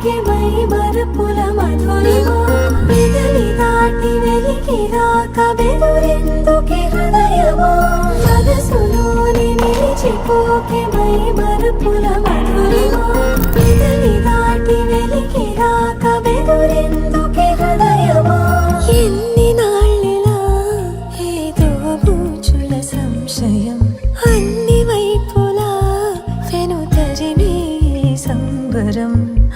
మరిచిపోకే my మరపుల Madhurima పెదవి దాటి వెలికి రాక బెదురెందుకే హృదయమా మనసులోని నిలిచిపోకే మై మరపుల మధురిమా పెదవి దాటి వెలికి రాక బెదురెందుకే హృదయమా ఎన్ని నాళ్ళిలా ఏదో బూచుల సంశయం అన్ని వైపులా వెనుతరిమే సంబరం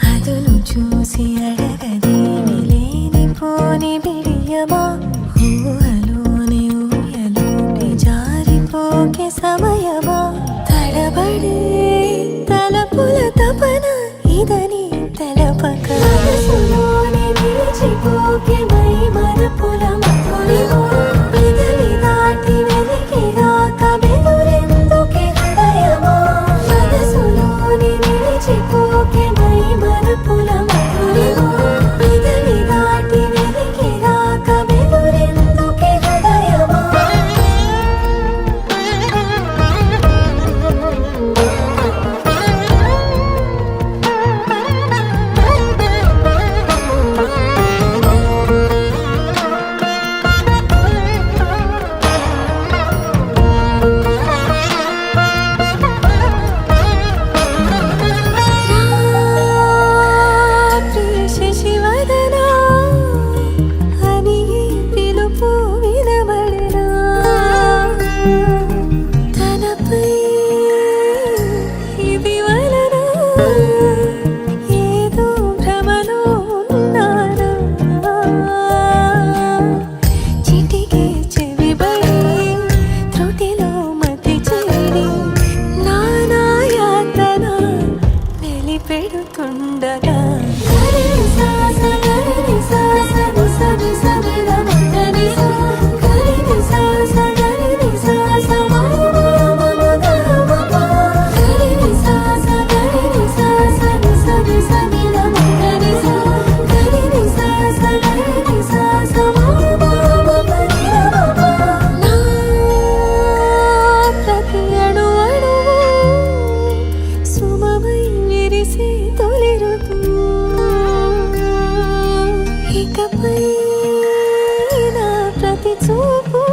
అదును చూసి అడగదేమి లేనిపోని బిడియమా ఊహలోని ఊయలోకి జారిపోకే సమయమా తడబడే తలపుల తపన ఇదని తెలపక మనసులోని నిలిచిపోకే మై మరపుల మధురిమా పెదవి దాటి వెలికి రాక బెదురెందుకే హృదయమా మనసులోని నిలిచిపోకే మై మరపుల మధురిమా పెదవి దాటి వెలికి రాక బెదురెందుకే హృదయమా పెడుతుండగా ఇకపై నా ప్రతి చూపు